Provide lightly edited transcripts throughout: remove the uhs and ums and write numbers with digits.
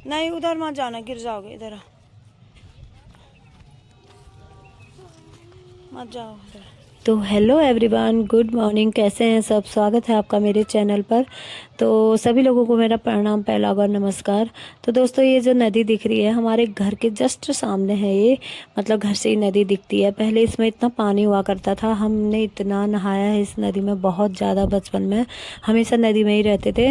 नहीं उधर मत जाना, गिर जाओगे। इधर आओ, मत जाओ उधर। तो हेलो एवरीवन, गुड मॉर्निंग। कैसे हैं सब? स्वागत है आपका मेरे चैनल पर। तो सभी लोगों को मेरा प्रणाम, पहला और नमस्कार। तो दोस्तों, ये जो नदी दिख रही है हमारे घर के जस्ट सामने है ये, मतलब घर से ही नदी दिखती है। पहले इसमें इतना पानी हुआ करता था, हमने इतना नहाया है इस नदी में बहुत ज़्यादा। बचपन में हमेशा नदी में ही रहते थे,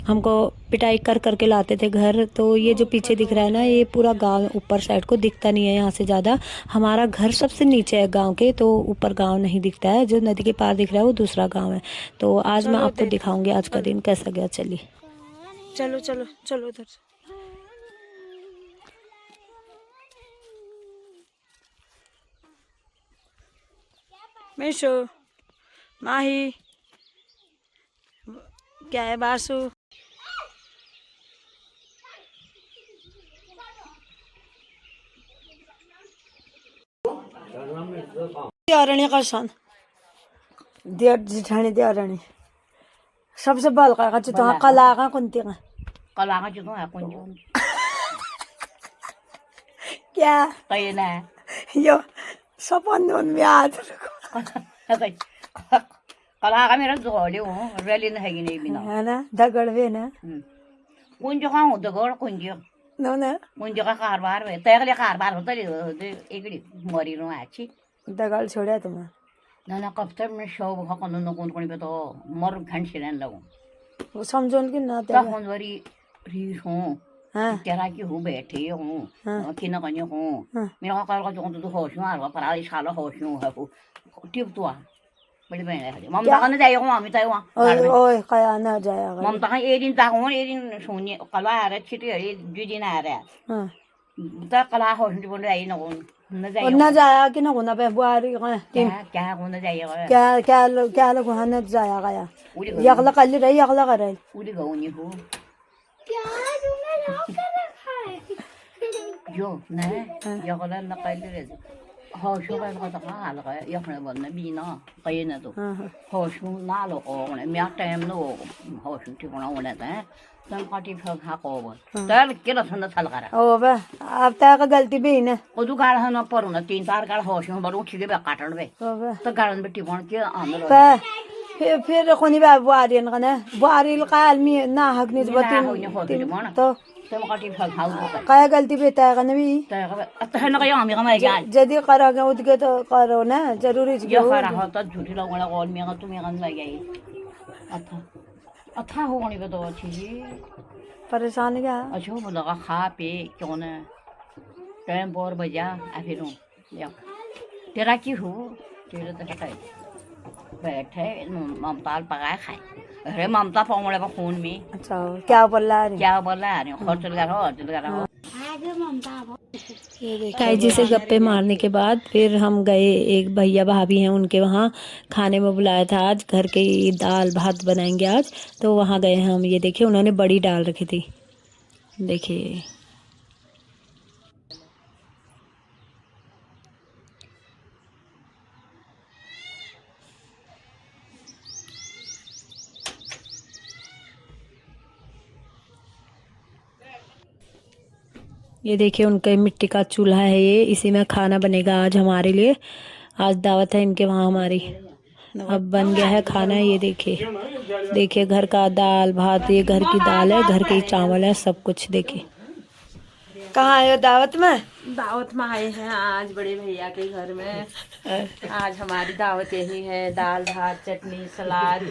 हमको पिटाई कर करके लाते थे घर। तो ये जो पीछे दिख रहा है ना, ये पूरा गांव ऊपर साइड को दिखता नहीं है यहाँ से ज़्यादा। हमारा घर सबसे नीचे है गांव के, तो ऊपर गांव नहीं दिखता है। जो नदी के पार दिख रहा है वो दूसरा गांव है। तो आज मैं आपको दिखाऊंगी आज का दिन कैसा गया। चलिए चलो चलो चलो उधर। मिशो, माही, क्या है बासु? देवराणी का सन, देव जिठाणी देवराणी सबसे बलका का चितो कला का कोणती का कला का चितो है कौन क्या तय ना यो सपन दोन मी आज कला का मेरा जोड़े हो रैली नहीं है नहीं बिना है ना, दगड़ वे ना कौन जो खाऊं दगड़ कौन जो नो ना कौन जो का कारबार है तय के कारबार होता है एकड़ी मरी रो अच्छी दगड़ छोड़ा तुम्हें ना कब तक मैं शो भा कौन न कौन पे तो मर घंट से रहने लगूं वो समझोन की ना तब कौन वरी रीस हूँ हाँ तेरा की हूँ बैठे हूँ कि न कन्या हूँ मेरा कार का जो तो होश में आ रहा पर आज साला होश में है वो टिप तो आ बड़ी बहन है ममता का न जाएगा वहाँ मिताई वहाँ ओए ओए कया ना जाएगा ममता का एक दिन तक हूँ एक दिन सोने कला आ रहा छिटे ये दो दिन आ रहा हाँ तो कला होश में बोल रही न जाएगा ना जाया कि ना होना पे बुआरी क्या क्या होना जाएगा क्या क्या क्या लोग वहाँ न जाया गया यकला कल रही यकला कर रही उड़ी गाँव नहीं हो यो नहीं यकला न कल रहे होशो का तो कहाँ हाल का यकने बनने बीना कहीं ना तो होशो ना लो को उन्हें म्याक टाइम नो होशो ठिकाना उन्हें तो तम काटी फिर खा को बन तल किला ठंडा थल करा ओ बे अब तक का गलती भी ना वो तो गाढ़ा ना पर उन्हें 3-4 गाढ़ होशो बड़ो ठीक है काटन बे ओ बे तो गाढ़न बेटी बन के आंदोलन फिर कोनी बा बुआरी न कने बुआरी काल में ना हक नहीं बती तो तम काटी फिर खाओ काय गलती भी तय कने भी तो है ना क्या हमें कमाई क्या जदी करोगे उदके तो करो ना जरूरी है ये करा हो तो झूठी लोगों ने कॉल में तुम्हें कन लग गई अच्छा अच्छा हो नहीं तो अच्छी जी परेशान क्या अच्छा वो लगा खा पे क्यों ना टाइम पर बजा फिर या तेरा की हो तेरे तो है बैठे ममता पकाए खाए अरे ममता पाऊंगे का खून में अच्छा क्या बोल रहा है क्या बोल रहा है होटल का हो ताई जी से गप्पे मारने के बाद फिर हम गए, एक भैया भाभी हैं उनके वहाँ खाने में बुलाया था। आज घर के दाल भात बनाएंगे आज, तो वहाँ गए हम। ये देखिए उन्होंने बड़ी डाल रखी थी, देखिए। ये देखिए उनका मिट्टी का चूल्हा है ये, इसी में खाना बनेगा आज हमारे लिए। आज दावत है इनके वहाँ हमारी। अब बन गया है खाना, ये देखिए। देखिए घर का दाल भात, ये घर की दाल है, घर के चावल है, सब कुछ। देखिए कहाँ आए हो दावत में? दावत में आए हैं आज बड़े भैया के घर में। आज हमारी दावत यही है, दाल भात चटनी सलाद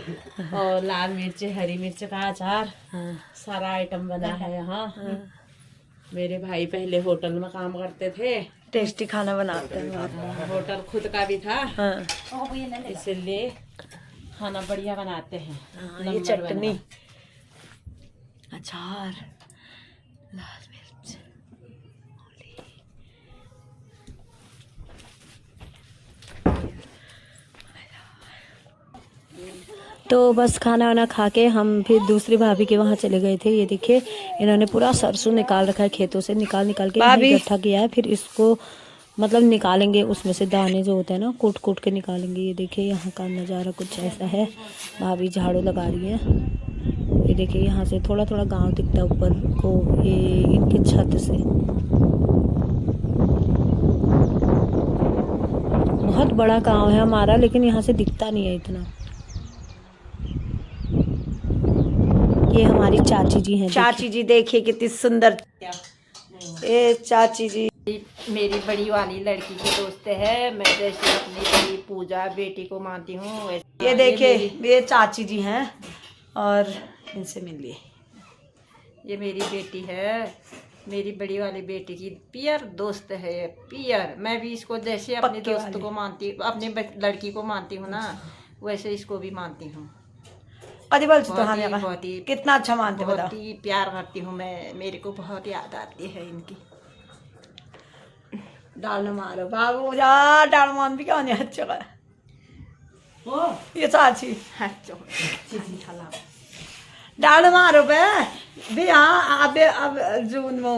और लाल मिर्च हरी मिर्च का अचार, सारा आइटम बना है यहाँ। मेरे भाई पहले होटल में काम करते थे, टेस्टी खाना बनाते हैं। होटल खुद का भी था, इसलिए खाना बढ़िया बनाते हैं। ये चटनी, अचार, लाल मिर्च, तो बस खाना वाना खा के हम फिर दूसरी भाभी के वहाँ चले गए थे। ये देखिए इन्होंने पूरा सरसों निकाल रखा है खेतों से, निकाल के इकट्ठा किया है। फिर इसको मतलब निकालेंगे, उसमें से दाने जो होते हैं ना, कूट कूट के निकालेंगे। ये देखिए यहाँ का नज़ारा कुछ ऐसा है। भाभी झाड़ू लगा रही है। ये देखिए यहाँ से थोड़ा थोड़ा गांव दिखता है ऊपर को, ये इनके छत से। बहुत बड़ा गांव है हमारा, लेकिन यहाँ से दिखता नहीं है इतना। ये हमारी चाची जी हैं। चाची जी देखिए कितनी सुंदर, ये चाची जी मेरी बड़ी वाली लड़की की दोस्त है। मैं जैसे अपनी बड़ी पूजा बेटी को मानती हूँ, ये देखिए ये चाची जी हैं और इनसे मिलिए। ये मेरी बेटी है, मेरी बड़ी वाली बेटी की पियर दोस्त है। पियर, मैं भी इसको जैसे अपने पक्के दोस्त वाली। को मानती, अपनी लड़की को मानती हूँ ना, वैसे इसको भी मानती हूँ। अरे बोल बहुत ही कितना अच्छा मानते बहुत बताओ। ही प्यार करती हूँ मैं। मेरे को बहुत याद आती है इनकी। डाल मारो बाबू जा, डाल मान भी क्या नहीं अच्छा का। ये चाची हाँ, डाल मारो बे भी, हाँ अब जून में